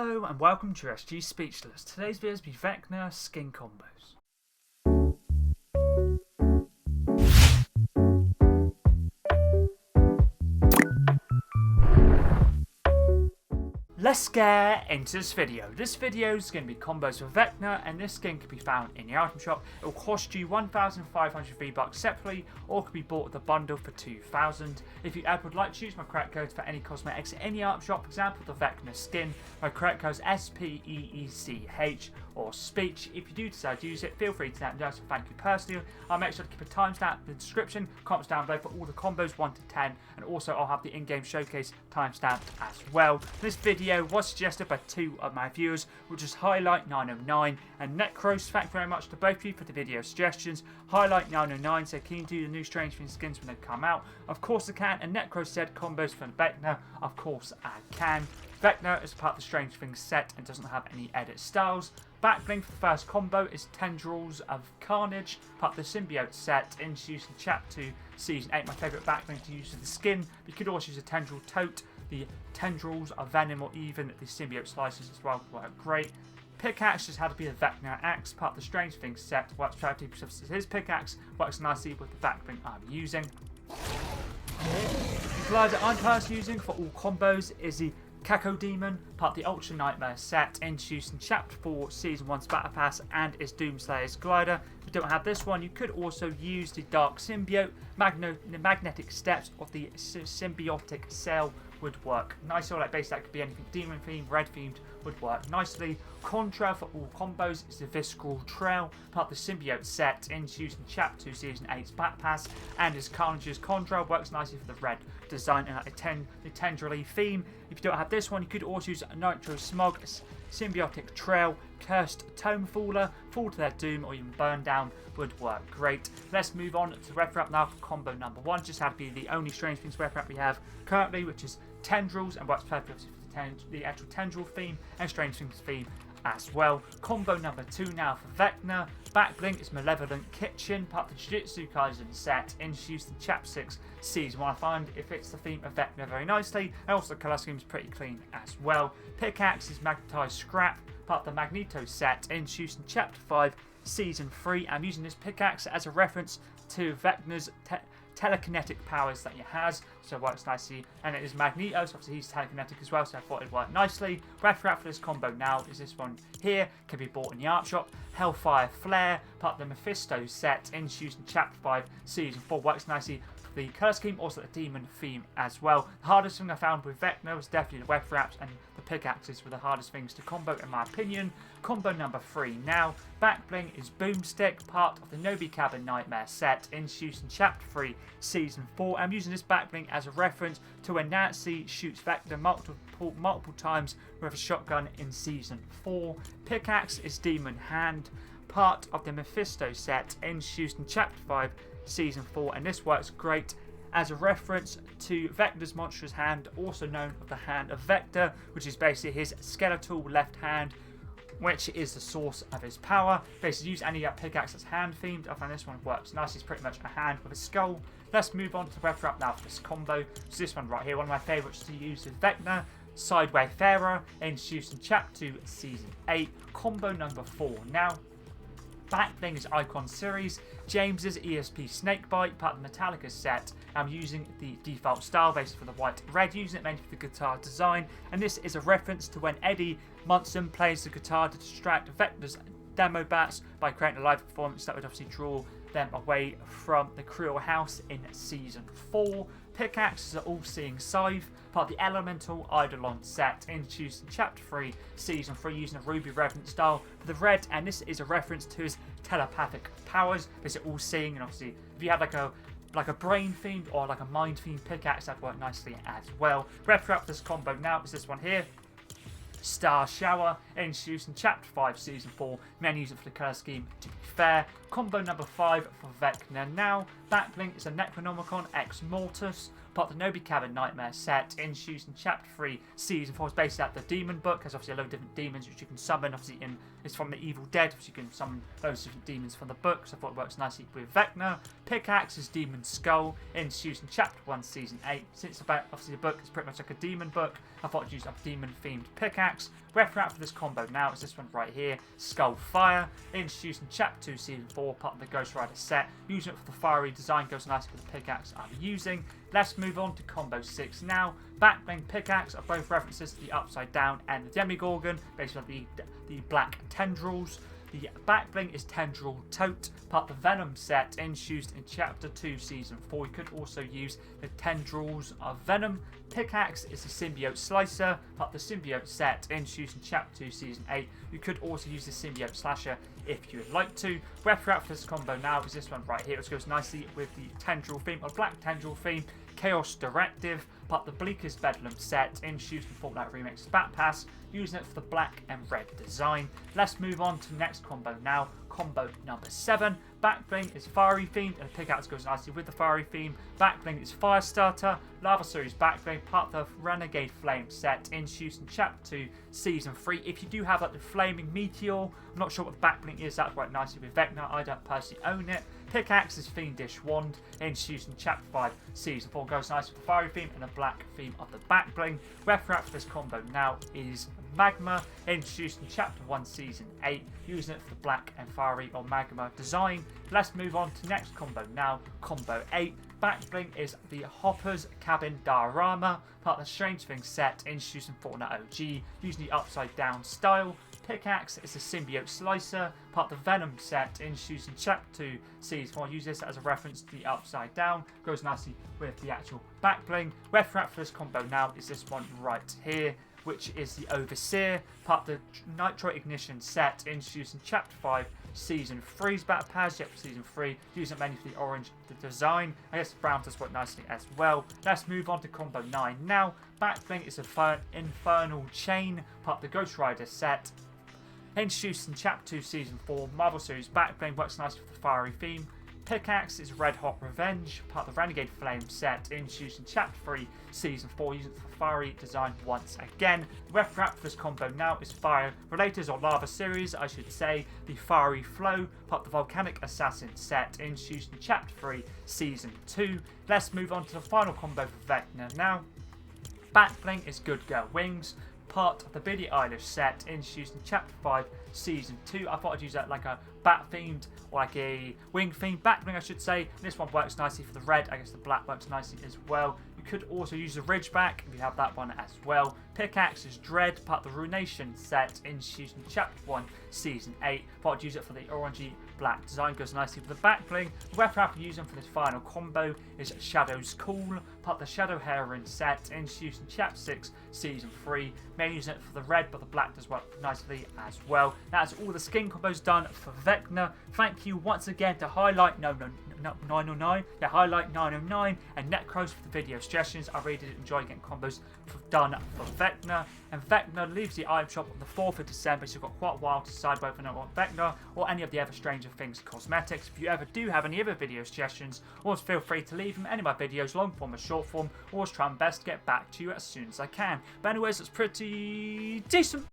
Hello and welcome to SG Speechless. Today's video is be Vecna skin combos. Let's get into this video. This video is going to be combos for Vecna, and this skin can be found in the item shop. It will cost you 1,500 V-Bucks separately, or can be bought with a bundle for 2,000. If you ever would like to use my credit codes for any cosmetics in any item shop, for example the Vecna skin, my credit code is SPEECH or Speech. If you do decide to use it, feel free to let me know, so thank you personally. I'll make sure to keep a timestamp in the description, comments down below for all the combos 1 to 10, and also I'll have the in-game showcase timestamped as well. This video was suggested by two of my viewers, which is Highlight 909 and Necros. Thank you very much to both of you for the video suggestions. Highlight 909 said, can you do the new Strange Things skins when they come out? Of course I can. And Necros said, combos for Vecna. Of course I can. Vecna is part of the Strange Things set and doesn't have any edit styles. Backbling for the first combo is Tendrils of Carnage, part of the Symbiote set, introduced in Chapter 2, Season 8. My favourite backbling to use for the skin. You could also use a Tendril Tote, the Tendrils of Venom, or even the Symbiote Slices as well. Work great. Pickaxe just had to be the Vecna Axe, part of the Strange Things set. Works 50% of his pickaxe, works nicely with the backbling I'm using. The glider I'm personally using for all combos is the Kako Demon, part of the Ultra Nightmare set, introduced in Chapter 4, Season 1's Battle Pass, and is Doomslayer's glider. If you don't have this one, you could also use the Dark Symbiote. Magnetic Steps of the Symbiotic Cell would work nicely. Like basically that could be anything demon themed, red themed, would work nicely. Contrail for all combos is the Visceral Trail, part of the Symbiote set, introduced in Chapter 2, Season 8's Battle Pass, and is Carnage's Contrail. Works nicely for the red design and the tendrily theme. If you don't have this one, you could also use a Nitro Smog, Symbiotic Trail, Cursed Tomefaller, Fall to Their Doom, or even Burn Down would work great. Let's move on to Ref Wrap now for combo number 1. Just had to be the only Strange Things Ref Wrap we have currently, which is Tendrils, and works perfectly for the actual Tendril theme and Strange Things theme as well. Combo number 2 now for Vecna. Backbling is Malevolent Kitchen, part of the Jujutsu Kaisen set, introduced in Chapter 6, Season 1. I find it fits the theme of Vecna very nicely, and also the colour scheme is pretty clean as well. Pickaxe is Magnetized Scrap, part of the Magneto set, introduced in Chapter 5, Season 3. I'm using this pickaxe as a reference to Vecna's telekinetic powers that he has, so it works nicely. And it is Magneto, so obviously he's telekinetic as well, so I thought it'd work nicely. Ref Wrap for this combo now is this one here, can be bought in the art shop. Hellfire Flare, part of the Mephisto set, introduced in Chapter 5, Season 4. Works nicely for the colour scheme, also the demon theme as well. The hardest thing I found with Vecna was definitely the Ref Wraps, and the pickaxes were the hardest things to combo in my opinion. Combo number 3 now. Backbling is Boomstick, part of the Nobi Cabin Nightmare set, introduced in Chapter 3, Season 4. I'm using this backbling as a reference to when Nancy shoots Vecna multiple times with a shotgun in Season 4. Pickaxe is Demon Hand, part of the Mephisto set, introduced in Chapter 5, Season 4, and this works great as a reference to Vecna's monstrous hand, also known as the Hand of Vecna, which is basically his skeletal left hand, which is the source of his power. Basically, use any pickaxe that's hand themed. I find this one works nice. It's pretty much a hand with a skull. Let's move on to the Ref Wrap now for this combo. So this one right here, one of my favourites to use with Vecna. Sideway Farer, introduced in Chapter 2, Season 8. Combo number 4 now. Backbling is Icon Series, James's ESP Snakebite, part of the Metallica set. I'm using the default style based for the white red, using it mainly for the guitar design, and this is a reference to when Eddie Munson plays the guitar to distract Vecna's demo bats by creating a live performance that would obviously draw them away from the Creel House in Season 4. Pickaxe is an All-Seeing Scythe, part of the Elemental Eidolon set, introduced in Chapter 3, Season 3, using a Ruby Revenant style for the red, and this is a reference to his telepathic powers. This is All-Seeing, and obviously if you had like a brain themed or like a mind themed pickaxe, that'd work nicely as well. Ref Wrap for this combo now is this one here. Star Shower, introduced in Chapter 5, Season 4. Men use it for the colour scheme, to be fair. Combo number 5 for Vecna now. Backbling is a Necronomicon Ex Mortis, part of the Nobi Cabin Nightmare set introduced in Chapter 3, Season 4. It's based out the Demon Book. There's obviously a load of different demons which you can summon. Obviously, it's from the Evil Dead, which you can summon loads of different demons from the book. So I thought it works nicely with Vecna. Pickaxe is Demon Skull, introduced in Chapter 1, Season 8. Since obviously the book is pretty much like a demon book, I thought I'd use a demon-themed pickaxe. Reference for this combo now is this one right here, Skull Fire, introduced in Chapter 2, Season 4, part of the Ghost Rider set. Using it for the fiery design goes nicely with the pickaxe I'm using. Let's move on to combo 6 now. Backbling Pickaxe are both references to the Upside Down and the Demigorgon, based on the black tendrils. The Backbling is Tendril Tote, part of the Venom set introduced in Chapter 2, Season 4. You could also use the Tendrils of Venom. Pickaxe is the Symbiote Slicer, part of the Symbiote set introduced in Chapter 2, Season 8. You could also use the Symbiote Slasher if you would like to. Reference for this combo now is this one right here, which goes nicely with the Tendril theme, or Black Tendril theme. Chaos Directive, part of the Bleakest Bedlam set introduced in Fortnite Remix Bat Pass, using it for the black and red design. Let's move on to the next combo now. Combo number 7. Backbling is fiery themed and the pickaxe goes nicely with the fiery theme. Backbling is Firestarter, Lava Series Backbling, part of the Renegade Flame set introduced in Chapter 2, Season 3. If you do have like the Flaming Meteor, I'm not sure what the Backbling is, that's right nicely with Vecna, I don't personally own it. Pickaxe is Fiendish Wand, introduced in Chapter 5, Season 4, goes nicely with the fiery theme and the black theme of the Backbling. Reference for this combo now is Magma, introduced in Chapter 1, Season 8, using it for the black and fiery or magma design. Let's move on to next combo now, combo 8. Backbling is the Hopper's Cabin Diorama, part of the Strange Things set introduced in Fortnite OG, using the upside down style. Pickaxe is the Symbiote Slicer, part of the Venom set introduced in Chapter 2, Season 4. Use this as a reference to the upside down, goes nicely with the actual Backbling. Reference for this combo now is this one right here, which is the Overseer, part of the Nitro Ignition set introduced in Chapter 5, Season 3's Battle Pass, yep, Season 3, using mainly for the orange design. I guess the brown does work nicely as well. Let's move on to combo 9 now. Backbling is a Infernal Chain, part of the Ghost Rider set, introduced in Chapter 2, Season 4. Marvel Series Backbling works nicely with the fiery theme. Pickaxe is Red Hot Revenge, part of the Renegade Flame set, introduced in Chapter 3, Season 4, using it for fiery design once again. The reference for this combo now is Fire Relators, or Lava Series, I should say. The Fiery Flow, part of the Volcanic Assassin set, introduced in Chapter 3, Season 2. Let's move on to the final combo for Vecna now. Backbling is Good Girl Wings, part of the Billie Eilish set introduced in Chapter 5, Season 2. I thought I'd use that like a bat themed or like a wing themed Backbling, I should say. This one works nicely for the red. I guess the black works nicely as well. You could also use the Ridgeback if you have that one as well. Pickaxe is Dread, part of the Ruination set introduced in Chapter 1, Season 8. Thought I'd use it for the orangey black design, goes nicely with the Backbling. The weapon I'm using for this final combo is Shadow's Cool, part of the Shadow Heron set introduced in Chapter 6, Season 3. Mainly using it for the red, but the black does work nicely as well. That's all the skin combos done for Vecna. Thank you once again to Highlight 909, Highlight 909 and Necros for the video suggestions. I really did enjoy getting combos done for Vecna. And Vecna leaves the item shop on the 4th of December, so you've got quite a while to decide whether or not you want Vecna or any of the other Stranger Things cosmetics. If you ever do have any other video suggestions, always feel free to leave them. Any of my videos, long form or short form, always try my best to get back to you as soon as I can. But anyways, it's pretty decent.